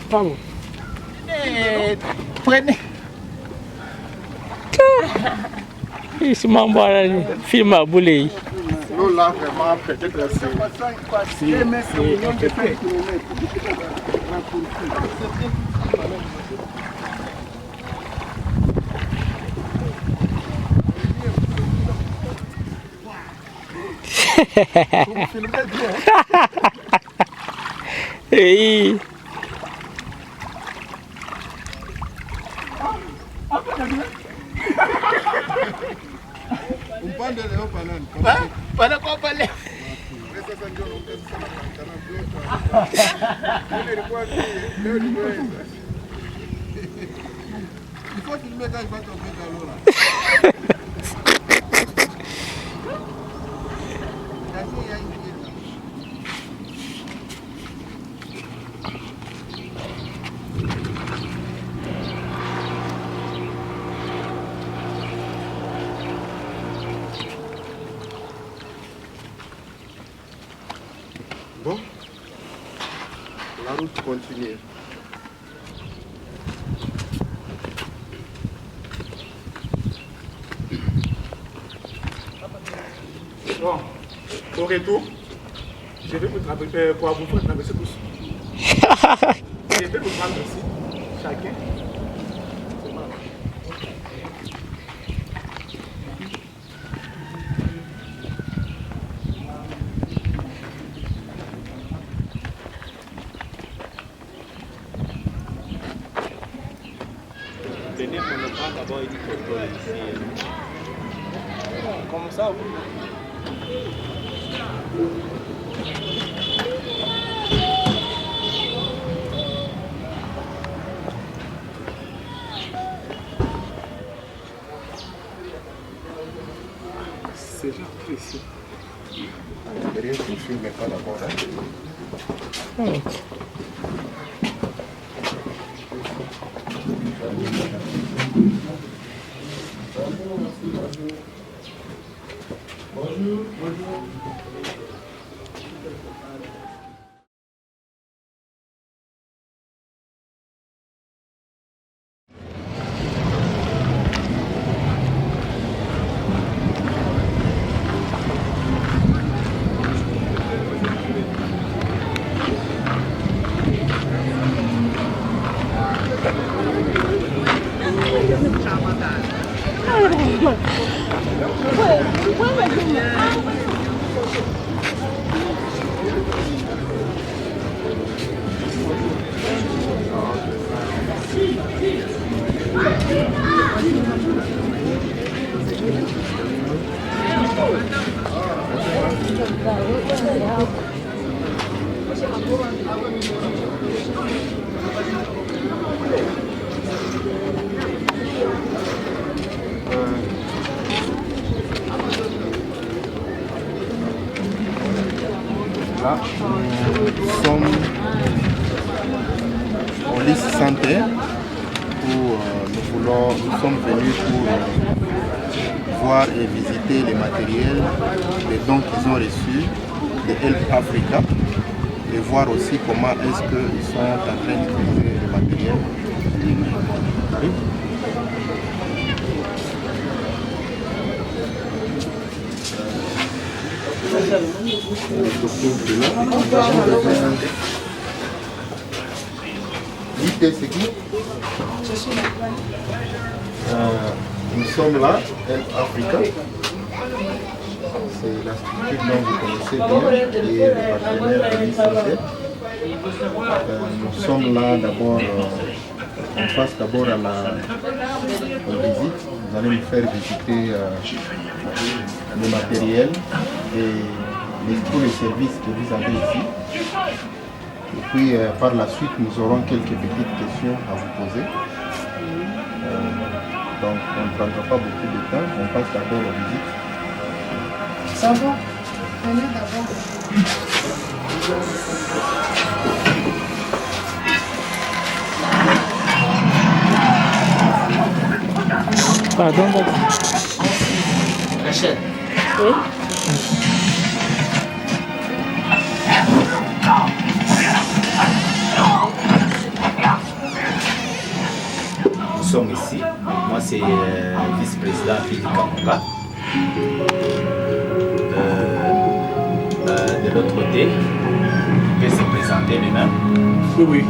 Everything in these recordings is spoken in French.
Pardon. Prenez. Il se m'embarrasse. Film à bouler. L'eau là, vraiment, peut-être Hey. Il faut filmer quand il va tomber dans l'eau là. Bon, la route continue. Bon, au retour, je vais vous traverser pour vous faire traverser tous. Je vais vous prendre ici, chacun. Venez pour ne pas d'abord une photo ici. Comme ça, oui. C'est genre précieux. Rien que je ne mets pas d'abord. Bonjour, bonjour. Là, nous sommes en liste santé où nous sommes venus pour voir et visiter les matériels, les dons qu'ils ont reçus de Help Africa et voir aussi comment est-ce qu'ils sont en train d'utiliser le matériel. C'est qui? Nous sommes là, Help Africa. C'est la structure dont vous connaissez bien et le partenaire de l'ICC. Nous sommes là d'abord, on passe d'abord à la visite. Vous allez nous faire visiter le matériel et tous les services que vous avez ici. Et puis par la suite, nous aurons quelques petites questions à vous poser. Donc on ne prendra pas beaucoup de temps, on passe d'abord aux visites. Ça va? Venez d'abord. Pardon, d'accord. Rachel. Oui? sommes ici. Moi, c'est vice-président Philippe Kamonga. De l'autre côté, il peut se présenter lui-même. Oui,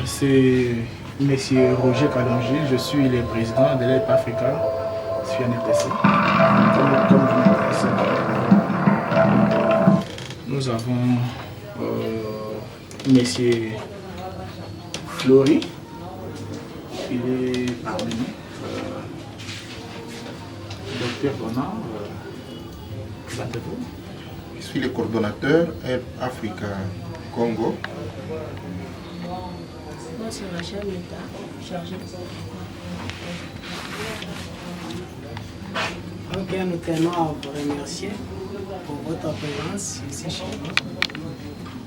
c'est M. Roger Kalonji. Je suis le président de l'ELP Africa sur NTC. Comme vous le connaissez. Nous avons M. Flory. Il est parmi nous. Docteur Bonan, présentez-vous. Je suis le coordonnateur Help Africa Congo. Moi, c'est Rachel Meta, chargée de Ok, nous tenons à vous remercier pour votre présence ici chez nous.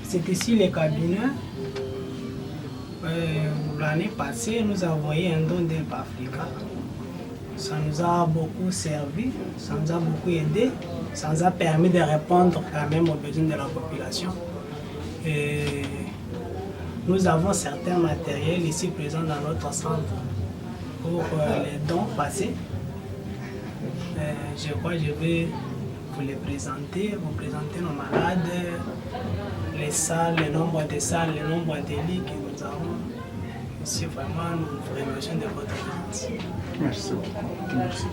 C'est ici le cabinet. L'année passée, nous avons envoyé un don d'Help Africa. Ça nous a beaucoup servi, ça nous a beaucoup aidé, ça nous a permis de répondre quand même aux besoins de la population. Et nous avons certains matériels ici présents dans notre centre pour les dons passés. Je crois que je vais vous les présenter, vous présenter nos malades, les salles, le nombre de salles, le nombre de lits que nous avons. Ici, vraiment, nous vous remercions de votre présence. Merci beaucoup. Merci.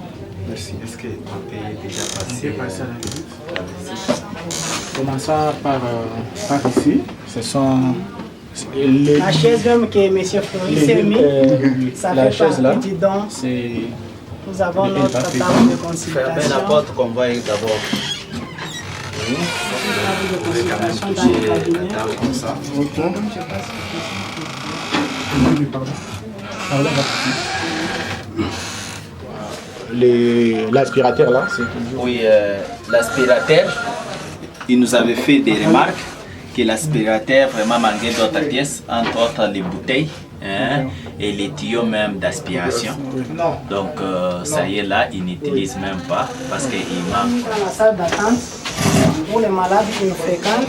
Merci. Est-ce que tu es déjà On passé peut passer à la visite. Commençons par ici. Ce sont les, La chaise même que M. Fleury s'est mis, ça la fait chaise là, partie du don. c'est Nous avons le notre Help Africa. table de Fermez la consultation. porte qu'on voit d'abord. Table de Vous pouvez quand même consultation dans le toucher la cabinet. table comme ça. L'aspirateur là, c'est Oui, l'aspirateur, il nous avait fait des remarques que l'aspirateur vraiment manquait d'autres pièces, entre autres les bouteilles hein, et les tuyaux même d'aspiration. Donc ça y est là, il n'utilise même pas parce qu'il manque. Dans la salle d'attente, pour les malades qui nous fréquentent,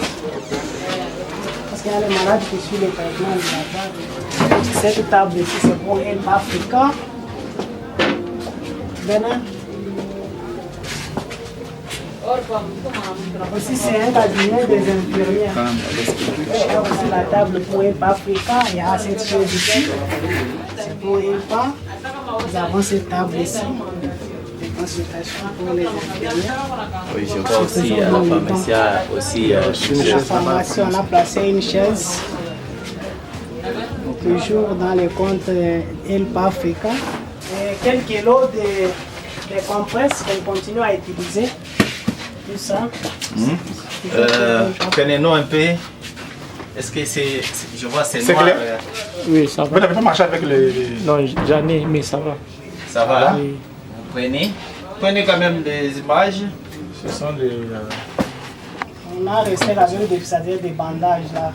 parce qu'il y a les malades qui suivent le traitement de la table. Cette table ici, c'est pour Help Africa. Bénin. Aussi, c'est un cabinet des infirmières. Il y a aussi la table pour Help Africa. Il y a cette chaise ici. C'est pour Help. Nous avons cette table ici. Des consultations pour les infirmières. Oui, je vois aussi à la pharmacie aussi La pharmacie, on a placé une chaise. Toujours dans les comptes Help Africa. Et quelques lots de compresses qu'on continue à utiliser. Tout ça. Connais-nous un peu. Est-ce que je vois c'est C'est noir. clair? Oui, ça Vous va. n'avez pas marché avec les... Non, j'en ai, mais ça va. Ça va? Oui. Vous prenez quand même des images. Ce sont les... On a resté la zone de c'est-à-dire des bandages là.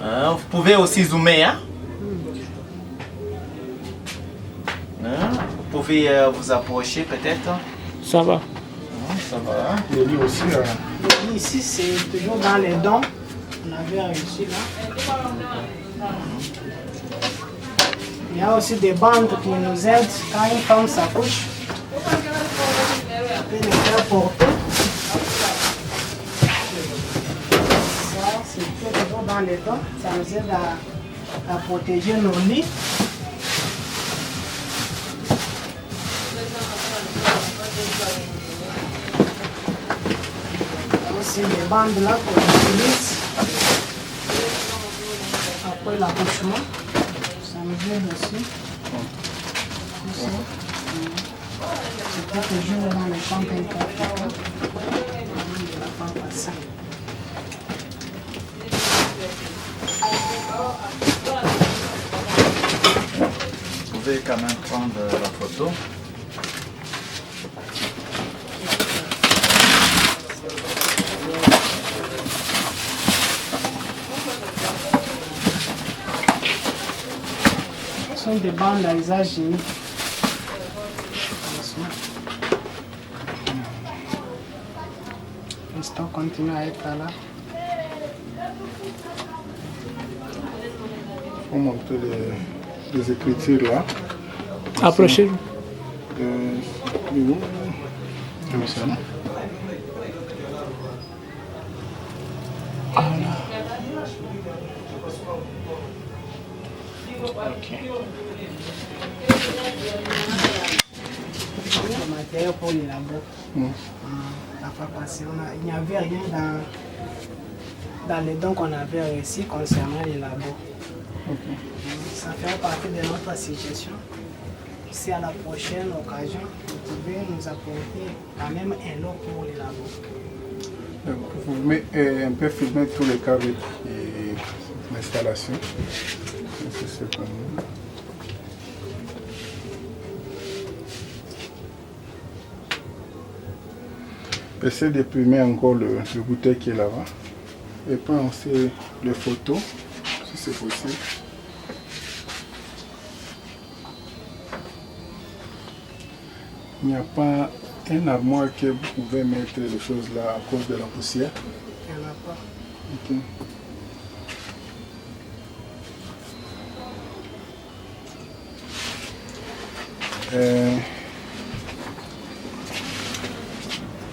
Hein, vous pouvez aussi zoomer. Hein? Hein? Vous pouvez vous approcher peut-être. Ça va. Ça va. les lits aussi. Le lit ici, c'est toujours dans les dons. On avait réussi là. Il y a aussi des bandes qui nous aident quand une femme s'accouche. On peut les faire porter. Ça, c'est toujours dans les dons. Ça nous aide à protéger nos lits. C'est les bandes là qu'on utilise après l'accouchement. Ça nous aide aussi. C'est pas toujours dans les comptes importants. La femme passe ça. Vous pouvez quand même prendre la photo. Ce sont des bandes à usage unique. Le stock continue à être là. On montre les écritures là. Approchez-vous. Le matériel pour les labos. Il n'y avait rien dans les dons qu'on avait reçus concernant les labos. Ça fait partie de notre suggestion. Si à la prochaine occasion, vous pouvez nous apporter quand même un lot pour les labos. Vous pouvez un peu filmer tous les cas avec l'installation. Essayez de filmer encore le bouteille qui est là-bas. Et puis on fait les photos, si c'est possible. Il n'y a pas un armoire que vous pouvez mettre les choses là à cause de la poussière? Il n'y en a pas. Ok.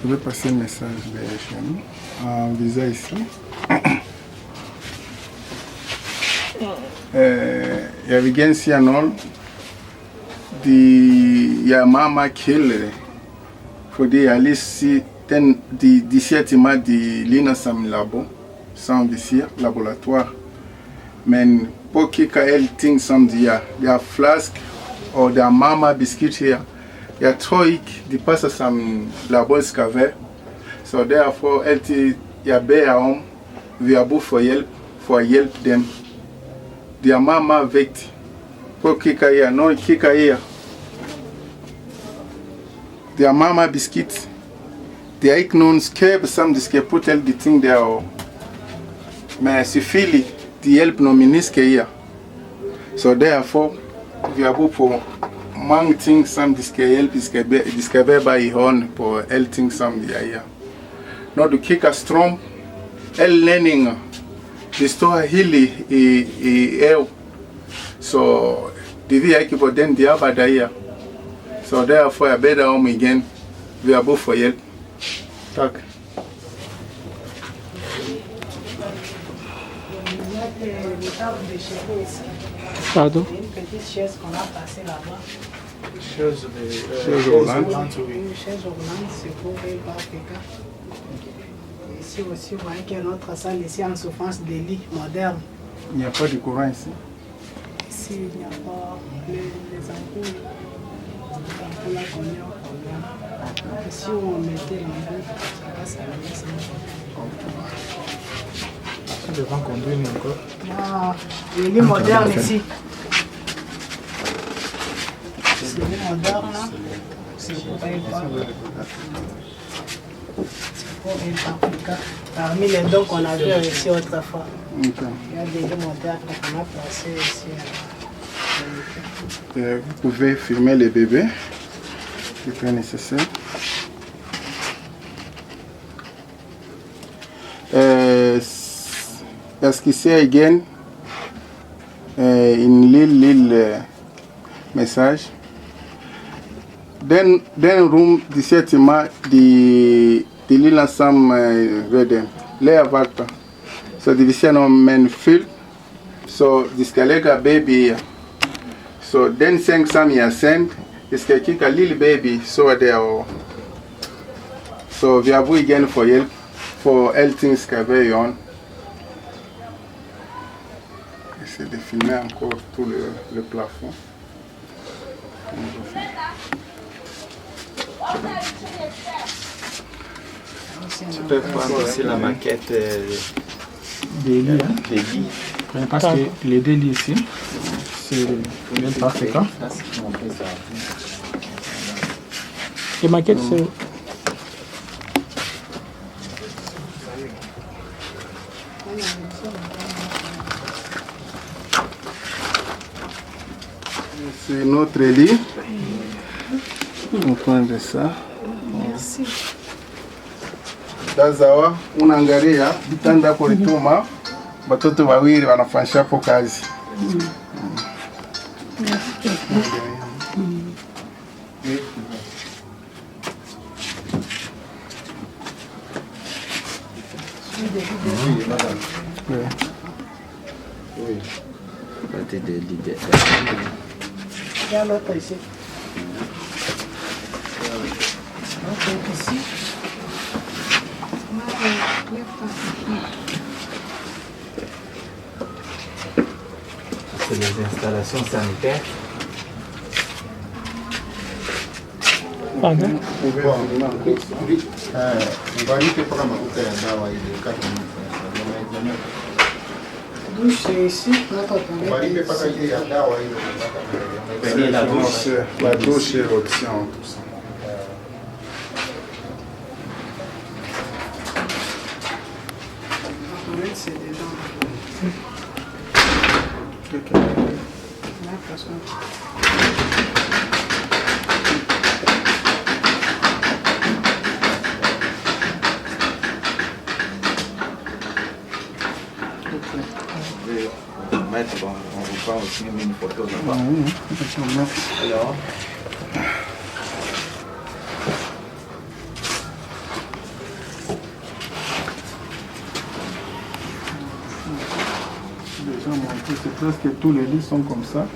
Je vais passer le message de chez nous. En visa ici. Evidensia noll di ya mama kille for the alisi ten di siatima di lina sam labo sans di laboratoire men poki ka el thing some dia flask or the mama biscuit here ya toik di passa some labo scave so therefore elti ya bear home we are both for help them their mama vect pour kika here no kika here their mama biscuit the icon scare some disque put the thing there mais suffit the help no miniske here so therefore we are both for mang thing some disque help disque by horn for helping some here not to kick a strong el learning the store hilly so the vehicle then the other here so therefore I better home again we are both for help. Tak. Pardon? Une petite chaise qu'on a placée là-bas. Chaise roulante. Une chaise roulante, c'est pour les Africains. Ici aussi, vous voyez qu'il y a notre salle ici en souffrance de lit moderne. Il n'y a pas de courant ici. Ici, il n'y a pas les ampoules. Les ampoules là qu'on est au problème. Si on mettait l'ampoule, ça va s'allumer sinon. Si le vent conduit encore. Ah, le lit moderne ici. C'est le lit moderne là. C'est pour Africa. Parmi les dons qu'on avait reçus autrefois. Okay. Il y a des lits modernes qu'on a placés ici. Vous pouvez filmer les bébés, c'est pas nécessaire. Parce qu'ici, again, in little message. Then room the settima the lila sam vede lea vata. So the visiano men field. So this kalega baby. So then saying some year send is kick a little baby so there. So we have again for help for helping scaver on. Essayer de filmer encore tout le plafond. Tu peux prendre aussi la maquette Des lits, hein? des lits. Parce que les deux lits ici, c'est bien parfait. Les maquettes, c'est... C'est notre lit. On prend de ça. Merci. Dazawa unaangalia vitanda kulituma watoto wawili wanafanya hapo kazi. Oui, oui, madame. Oui. Il y a l'autre ici. Donc ici. C'est les installations sanitaires. Pardon? Ubarike mpaka makuta ya dawa ile kati ya Douche, c'est ici. Notre ubarike toilette mpaka est ici. ile ya dawa ile La douche. La douche et l'option, tout ça. La toilette, c'est dedans. Là, façon. Mettre, on vous prend aussi une photo là-bas. Alors, Déjà monté, c'est presque tous les lits sont comme ça.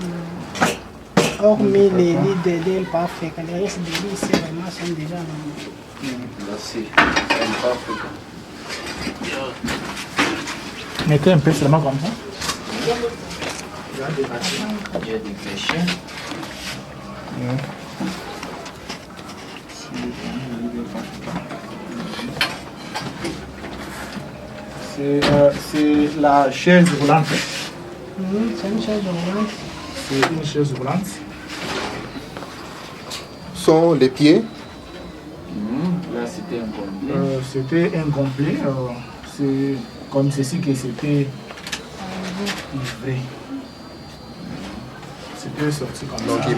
Hormis les lits de DEL par Africa, les restes des lits ici vraiment sont déjà normaux. là c'est pas Afrique. Mettez un peu seulement comme ça. Il y a des péchés. C'est la chaise roulante. C'est une chaise roulante. C'est une chaise roulante. Sont les pieds. Là c'était un complet. C'était incomplet. C'est comme ceci que c'était livré. C'était sorti comme Donc ça.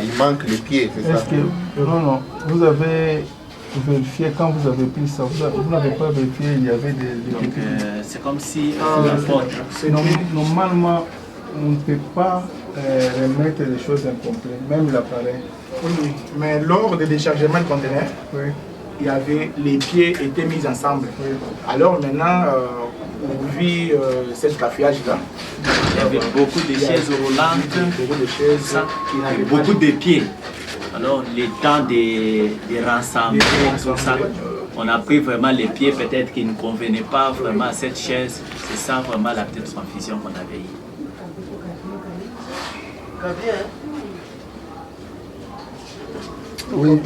il manque les pieds, c'est ça. Est-ce que, non, vous avez vérifié quand vous avez pris ça, vous n'avez pas vérifié, il y avait des Donc petits. c'est comme si la faute. Normalement, on ne peut pas remettre les choses incomplètes, même l'appareil. Oui, mais lors du déchargement du conteneur, Oui. il y avait, les pieds étaient mis ensemble. Alors maintenant, vu cette cafouillage-là, Il y avait beaucoup de chaises roulantes, beaucoup de chaises qui n'avaient pas beaucoup de pieds. Alors, le temps de rassembler tout ça, on a pris vraiment les pieds peut-être qui ne convenaient pas vraiment à cette chaise. C'est ça vraiment la petite confusion qu'on avait eue. Oui,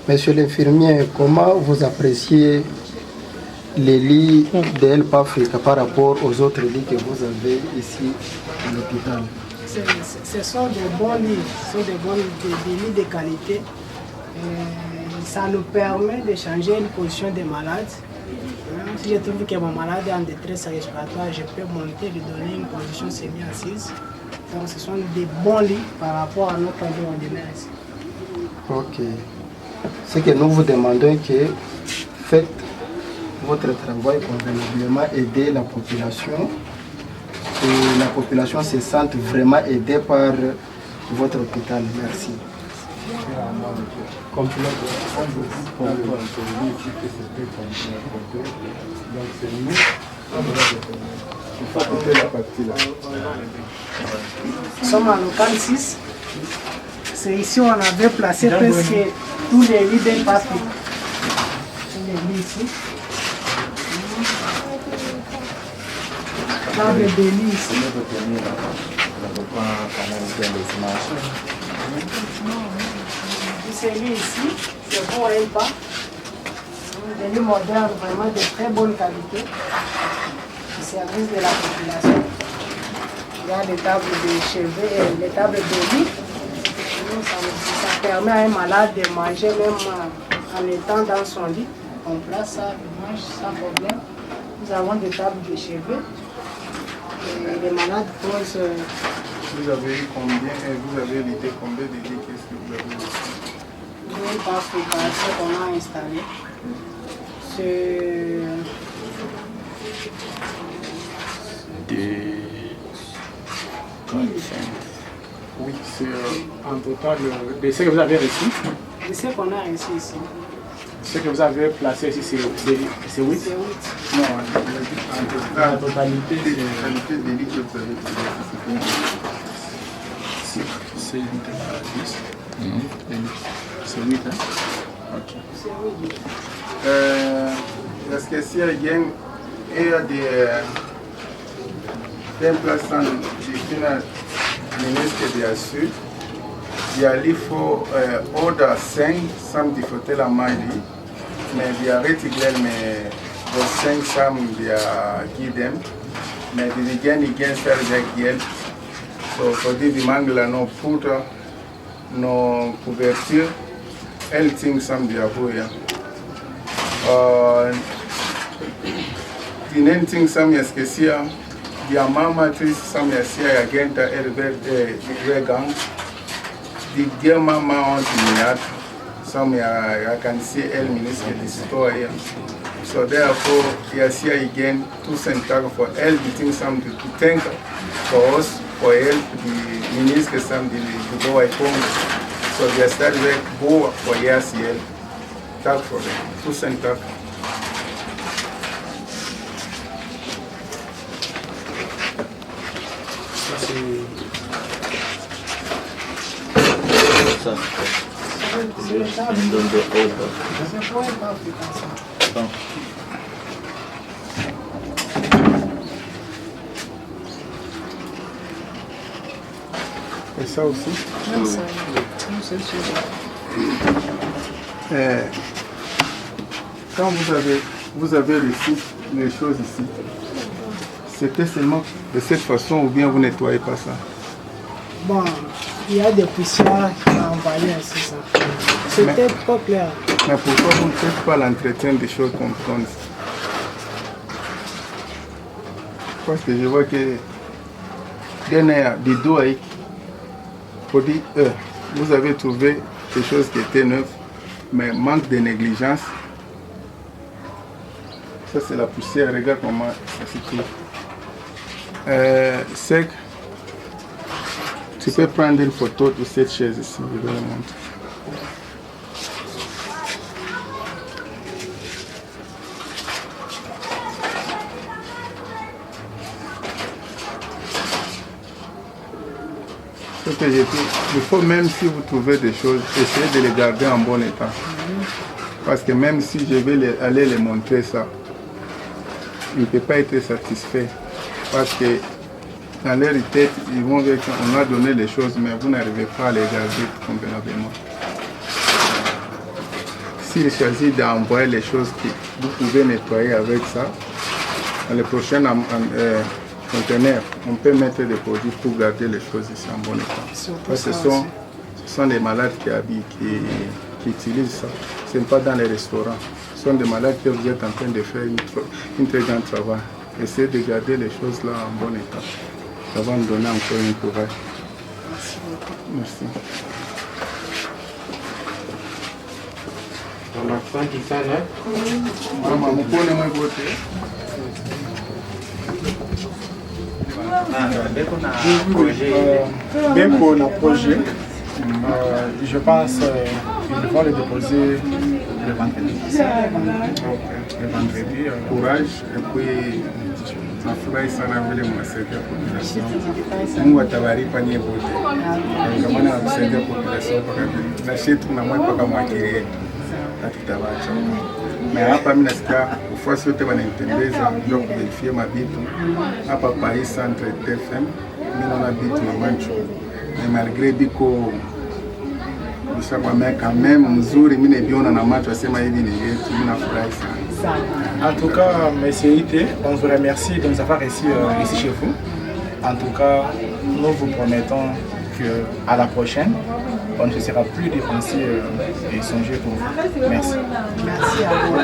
monsieur l'infirmier, comment vous appréciez les lits d'Help Africa par rapport aux autres lits que vous avez ici à l'hôpital? Ce sont des bons lits, ce sont des lits de qualité. Ça nous permet de changer une position des malades. Si je trouve que mon malade est en détresse respiratoire, je peux monter, lui donner une position semi-assise. Donc ce sont des bons lits par rapport à notre lit ordinaire ici. Ok. Ce que nous vous demandons est que faites votre travail convenablement, aider la population. Et la population se sente vraiment aidée par votre hôpital. Merci. Nous sommes en local 6. C'est ici où on avait placé presque tous les lits d'un papier. Tous les lits ici. Table de lit ici. Ces lits ici, c'est bon et pas. Des lits modernes, vraiment de très bonne qualité. Au service de la population. Il y a les tables de chevet, les tables de lit. Ça permet à un malade de manger même en étant dans son lit. On place ça, il mange sans problème. Nous avons des tables de chevet. Et les malades posent. Vous avez eu combien, vous avez hérité combien de lits, qu'est-ce que vous avez eu? Oui, parce que ce qu'on a installé. C'est. Oui, c'est en total de ce que vous avez reçu. Et ce qu'on a reçu ici. Ce que vous avez placé ici, c'est 8. C'est 8. Non, La totalité, des lits que vous avez c'est 10. C'est 8, hein? Ok. Est-ce que si alguien a des places de ministre de Sud, il y a l'IFO order 5 sam di hotel à Mali, mais il y a rétigler mais 5 sam di guidem, mais il y a des faire avec elle. So di mangle no poudre, no couverture, elle ting sam di avoya. The main thing some is here, the mama trees some is here again the gang. The girl mama on the yard, some I can see El Minister the store here. So therefore, yes here again, 2 cents for El the thing some to thank for us for help the Minister some the go at home. So they started go for yes here. Tag for them, 2 cents. Et ça aussi? Non, ça. Quand vous avez reçu les choses ici, c'était seulement de cette façon ou bien vous nettoyez pas ça? Bon, il y a des poussières qui ont envahi ainsi ça. C'était pas clair. Mais pourquoi vous ne faites pas l'entretien des choses comme ça? Parce que je vois que derrière des doigts, vous avez trouvé des choses qui étaient neuves, mais manque de négligence. Ça c'est la poussière, regarde comment ça se trouve. Sec, tu peux prendre une photo de cette chaise ici, je vais la montrer. Ce que j'ai dit, il faut même si vous trouvez des choses, essayez de les garder en bon état. Parce que même si je vais aller les montrer ça, il ne peut pas être satisfait. Parce que dans leur tête, ils vont dire qu'on a donné les choses, mais vous n'arrivez pas à les garder convenablement. S'il s'agit d'envoyer les choses que vous pouvez nettoyer avec ça, dans les prochains conteneurs, on peut mettre des produits pour garder les choses ici en bon état. Parce que ce sont des malades qui utilisent ça. Ce n'est pas dans les restaurants. Ce sont des malades que vous êtes en train de faire un très grand travail. Essayez de garder les choses là en bon état. Ça va nous donner encore un courage. Merci. Même pour le projet, je pense qu'ils vont le déposer le vendredi. Le vendredi, courage et puis nafurahi sana vile mnasaidia population. Mungu atawalipa nyie wote. Kwa maana mnasaidia population mpaka na shetu na mwe mpaka mwakili hatutawacha. Na hapa mimi nasikia ufuasi wote wananitembeza ndio kuverifia mabitu. Hapa Paris Centre TFM mimi naona bitu na mancho. Na malgré biko quand même mzuri, mimi nabiona na macho asema hivi ni yetu, mimi nafurahi sana. En tout cas, M. Ité, on vous remercie de nous avoir reçus ici chez vous. En tout cas, nous vous promettons qu'à la prochaine, on ne sera plus dépensier et songer pour vous. Merci. Merci à vous.